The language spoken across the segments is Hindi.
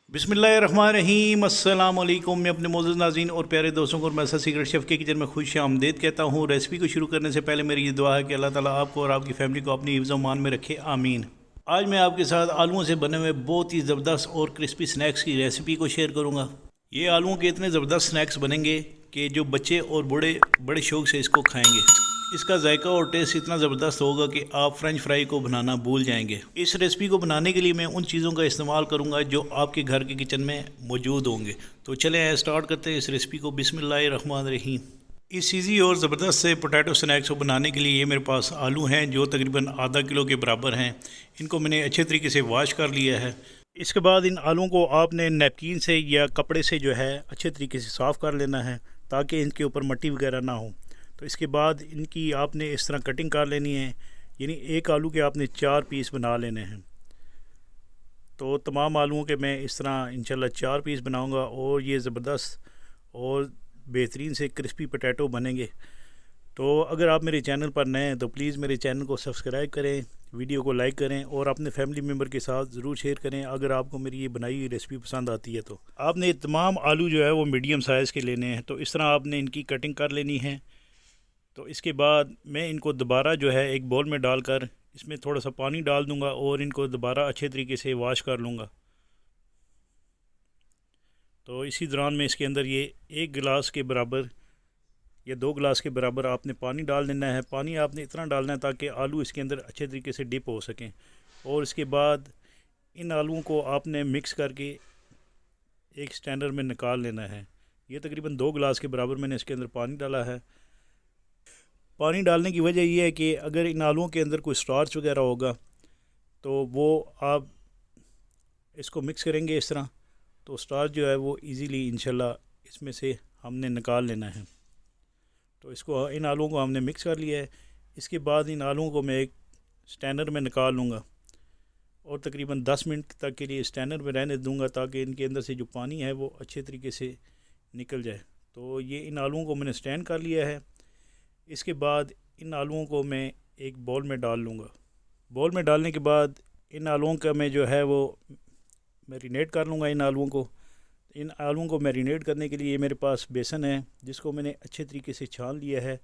बिस्मिल्लाहिर्रहमानिर्रहीम अस्सलाम वालेकुम। मैं अपने मोअज़्ज़ज़ नाज़रीन और प्यारे दोस्तों को और मैसा सीक्रेट शेफ़ के किचन में खुश आमदीद कहता हूँ। रेसिपी को शुरू करने से पहले मेरी ये दुआ है कि अल्लाह ताला आपको और आपकी फ़ैमिली को अपनी हिफ्ज़ मान में रखे, आमीन। आज मैं आपके साथ आलूओं से बने हुए बहुत ही ज़बरदस्त और क्रिस्पी स्नैक्स की रेसिपी को शेयर करूँगा। ये आलूओं के इतने ज़बरदस्त स्नैक्स बनेंगे कि जो बच्चे और बूढ़े बड़े शौक़ से इसको खाएँगे। इसका जायका और टेस्ट इतना ज़बरदस्त होगा कि आप फ्रेंच फ्राई को बनाना भूल जाएंगे। इस रेसिपी को बनाने के लिए मैं उन चीज़ों का इस्तेमाल करूंगा जो आपके घर के किचन में मौजूद होंगे। तो चलें स्टार्ट करते हैं इस रेसिपी को। बिस्मिल्लाहिर्रहमानिर्रहीम। इस ईजी और ज़बरदस्त से पोटैटो स्नैक्स को बनाने के लिए ये मेरे पास आलू हैं जो तकरीबन आधा किलो के बराबर हैं। इनको मैंने अच्छे तरीके से वॉश कर लिया है। इसके बाद इन आलूओं को आपने नैपकिन से या कपड़े से जो है अच्छे तरीके से साफ़ कर लेना है ताकि इनके ऊपर मिट्टी वगैरह ना हो। तो इसके बाद इनकी आपने इस तरह कटिंग कर लेनी है, यानी एक आलू के आपने 4 पीस बना लेने हैं। तो तमाम आलूओं के मैं इस तरह इंशाल्लाह 4 पीस बनाऊंगा और ये ज़बरदस्त और बेहतरीन से क्रिस्पी पोटैटो बनेंगे। तो अगर आप मेरे चैनल पर नए हैं तो प्लीज़ मेरे चैनल को सब्सक्राइब करें, वीडियो को लाइक करें और अपने फैमिली मेम्बर के साथ ज़रूर शेयर करें। अगर आपको मेरी ये बनाई हुई रेसिपी पसंद आती है तो आपने तमाम आलू जो है वो मीडियम साइज़ के लेने हैं। तो इस तरह आपने इनकी कटिंग कर लेनी है। तो इसके बाद मैं इनको दोबारा जो है एक बाउल में डालकर इसमें थोड़ा सा पानी डाल दूंगा और इनको दोबारा अच्छे तरीके से वॉश कर लूँगा। तो इसी दौरान में इसके अंदर ये 1 गिलास के बराबर या 2 गिलास के बराबर आपने पानी डाल देना है। पानी आपने इतना डालना है ताकि आलू इसके अंदर अच्छे तरीके से डिप हो सकें। और इसके बाद इन आलूओं को आपने मिक्स करके एक स्टैंडर में निकाल लेना है। ये तकरीबन 2 गिलास के बराबर मैंने इसके अंदर पानी डाला है। पानी डालने की वजह यह है कि अगर इन आलूओं के अंदर कोई स्टार्च वगैरह होगा तो वो आप इसको मिक्स करेंगे इस तरह, तो स्टार्च जो है वो इजीली इंशाल्लाह इसमें से हमने निकाल लेना है। तो इसको इन आलूओं को हमने मिक्स कर लिया है। इसके बाद इन आलूओं को मैं एक स्टैंडर में निकाल लूँगा और तकरीबन 10 मिनट तक के लिए स्टैंडर में रहने दूँगा ताकि इनके अंदर से जो पानी है वो अच्छे तरीके से निकल जाए। तो ये इन आलूओं को मैंने स्टैंड कर लिया है। इसके बाद इन आलूओं को मैं एक बाउल में डाल लूँगा। बाउल में डालने के बाद इन आलूओं का मैं जो है वो मैरिनेट कर लूँगा। इन आलूओं को मैरिनेट करने के लिए मेरे पास बेसन है जिसको मैंने अच्छे तरीके से छान लिया है।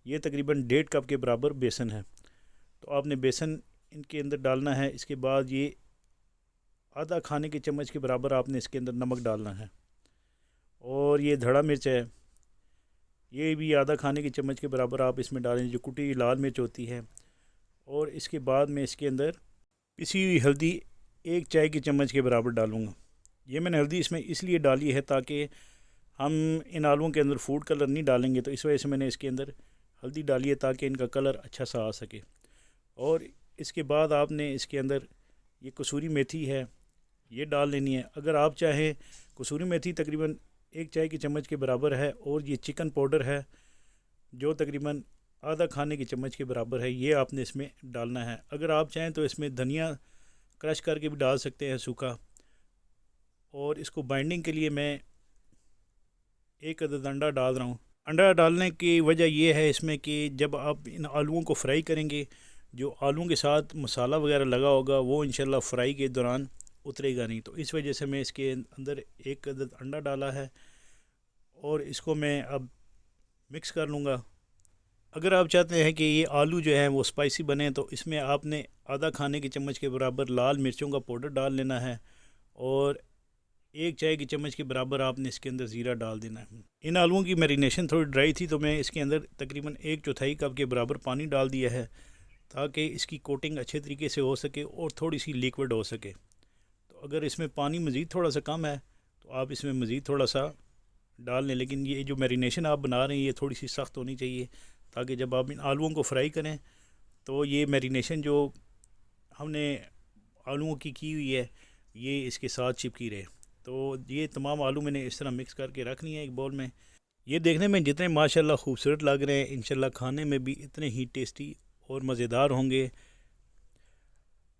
ये तकरीबन 1.5 कप के बराबर बेसन है। तो आपने बेसन इनके अंदर डालना है। इसके बाद ये आधा खाने के चम्मच के बराबर आपने इसके अंदर नमक डालना है। और ये धड़ा मिर्च है, ये भी आधा खाने के चम्मच के बराबर आप इसमें डालें, जो कुटी लाल मिर्च होती है। और इसके बाद मैं इसके अंदर पिसी हुई हल्दी 1 चाय की चम्मच के बराबर डालूँगा। ये मैंने हल्दी इसमें इसलिए डाली है ताकि हम इन आलूओं के अंदर फूड कलर नहीं डालेंगे, तो इस वजह से मैंने इसके अंदर हल्दी डाली है ताकि इनका कलर अच्छा सा आ सके। और इसके बाद आपने इसके अंदर ये कसूरी मेथी है ये डाल लेनी है। अगर आप चाहें, कसूरी मेथी तकरीबन 1 चाय की चम्मच के बराबर है। और ये चिकन पाउडर है जो तकरीबन आधा खाने की चम्मच के बराबर है, ये आपने इसमें डालना है। अगर आप चाहें तो इसमें धनिया क्रश करके भी डाल सकते हैं सूखा। और इसको बाइंडिंग के लिए मैं 1 अदद अंडा डाल रहा हूँ। अंडा डालने की वजह यह है इसमें कि जब आप इन आलूओं को फ्राई करेंगे, जो आलूओं के साथ मसाला वगैरह लगा होगा वो इंशाल्लाह फ्राई के दौरान उतरेगा नहीं। तो इस वजह से मैं इसके अंदर 1 अदद अंडा डाला है और इसको मैं अब मिक्स कर लूँगा। अगर आप चाहते हैं कि ये आलू जो है वो स्पाइसी बने तो इसमें आपने आधा खाने की चम्मच के बराबर लाल मिर्चों का पाउडर डाल लेना है और 1 चाय की चम्मच के बराबर आपने इसके अंदर ज़ीरा डाल देना है। इन आलूओं की मैरिनेशन थोड़ी ड्राई थी तो मैं इसके अंदर तकरीबन 1/4 कप के बराबर पानी डाल दिया है ताकि इसकी कोटिंग अच्छे तरीके से हो सके और थोड़ी सी लिक्विड हो सके। तो अगर इसमें पानी मज़ीद थोड़ा सा कम है तो आप इसमें मज़ीद थोड़ा सा डाल लें, लेकिन ये जो मैरिनेशन आप बना रहे हैं ये थोड़ी सी सख्त होनी चाहिए ताकि जब आप इन आलूओं को फ्राई करें तो ये मैरिनेशन जो हमने आलूओं की हुई है ये इसके साथ चिपकी रहे। तो ये तमाम आलू मैंने इस तरह मिक्स करके रख लिए हैं एक बाउल में। ये देखने में जितने माशाल्लाह खूबसूरत लग रहे हैं इंशाल्लाह खाने में भी इतने ही टेस्टी और मज़ेदार होंगे।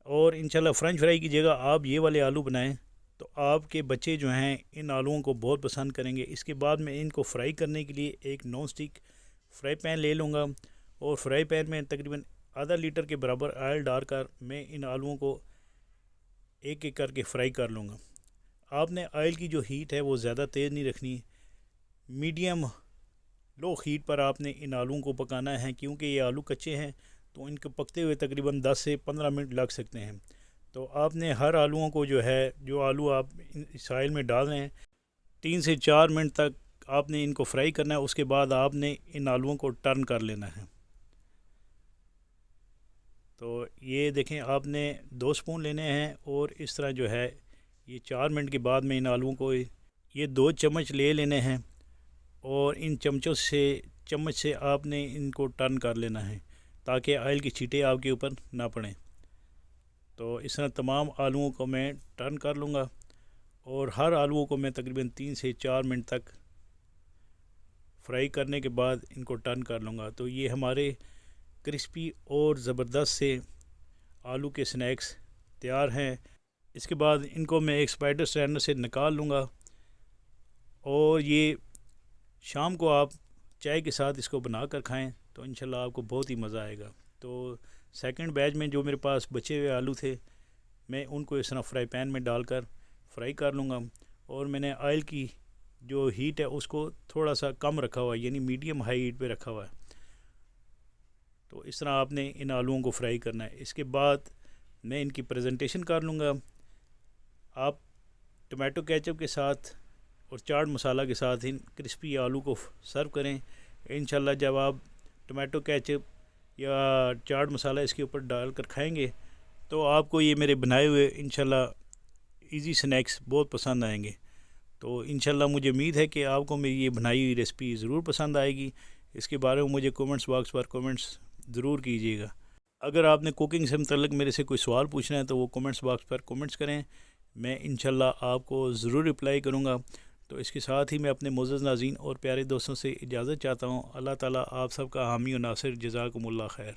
और इंशाल्लाह फ्रेंच फ्राई की जगह आप ये वाले आलू बनाएं तो आपके बच्चे जो हैं इन आलूओं को बहुत पसंद करेंगे। इसके बाद मैं इनको फ्राई करने के लिए एक नॉन स्टिक फ्राई पैन ले लूँगा और फ्राई पैन में तकरीबन आधा लीटर के बराबर ऑयल डालकर मैं इन आलूओं को एक एक करके फ्राई कर लूँगा। आपने ऑयल की जो हीट है वो ज़्यादा तेज़ नहीं रखनी, मीडियम लो हीट पर आपने इन आलूओं को पकाना है, क्योंकि ये आलू कच्चे हैं तो इनको पकते हुए तकरीबन 10 से 15 मिनट लग सकते हैं। तो आपने हर आलूओं को जो आलू आप इस ऑयल में डाल रहे हैं 3 से 4 मिनट तक आपने इनको फ्राई करना है। उसके बाद आपने इन आलूओं को टर्न कर लेना है। तो ये देखें, आपने 2 स्पून लेने हैं और इस तरह ये 4 मिनट के बाद में इन आलूओं को ये 2 चम्मच ले लेने हैं और इन चम्मच से आपने इनको टर्न कर लेना है ताकि ऑयल की छींटे आपके ऊपर ना पड़ें। तो इस तरह तमाम आलूओं को मैं टर्न कर लूँगा और हर आलूओं को मैं तकरीबन 3 से 4 मिनट तक फ्राई करने के बाद इनको टर्न कर लूँगा। तो ये हमारे क्रिस्पी और ज़बरदस्त से आलू के स्नैक्स तैयार हैं। इसके बाद इनको मैं एक स्पाइडर स्ट्रैनर से निकाल लूँगा और ये शाम को आप चाय के साथ इसको बना कर खाएँ तो इंशाल्लाह आपको बहुत ही मज़ा आएगा। तो सेकंड बैच में जो मेरे पास बचे हुए आलू थे मैं उनको इस तरह फ्राई पैन में डालकर फ्राई कर लूँगा और मैंने ऑयल की जो हीट है उसको थोड़ा सा कम रखा हुआ है, यानी मीडियम हाई हीट पे रखा हुआ है। तो इस तरह आपने इन आलूओं को फ्राई करना है। इसके बाद मैं इनकी प्रेजेंटेशन कर लूँगा। आप टमाटो केचप के साथ और चाट मसाला के साथ इन क्रिस्पी आलू को सर्व करें। इंशाल्लाह जब आप टमाटो केचप या चाट मसाला इसके ऊपर डालकर खाएंगे तो आपको ये मेरे बनाए हुए इंशाल्लाह इजी स्नैक्स बहुत पसंद आएंगे। तो इंशाल्लाह मुझे उम्मीद है कि आपको मेरी ये बनाई हुई रेसिपी ज़रूर पसंद आएगी। इसके बारे में मुझे कमेंट्स बॉक्स पर कमेंट्स ज़रूर कीजिएगा। अगर आपने कुकिंग से मुतल्लिक मेरे से कोई सवाल पूछना है तो वो कमेंट्स बॉक्स पर कमेंट्स करें, मैं इंशाल्लाह आपको ज़रूर रिप्लाई करूँगा। तो इसके साथ ही मैं अपने मोअज़्ज़ज़ नाज़रीन और प्यारे दोस्तों से इजाज़त चाहता हूँ। अल्लाह ताला आप सबका हामी और नासिर, जज़ाकुमुल्लाह खैर।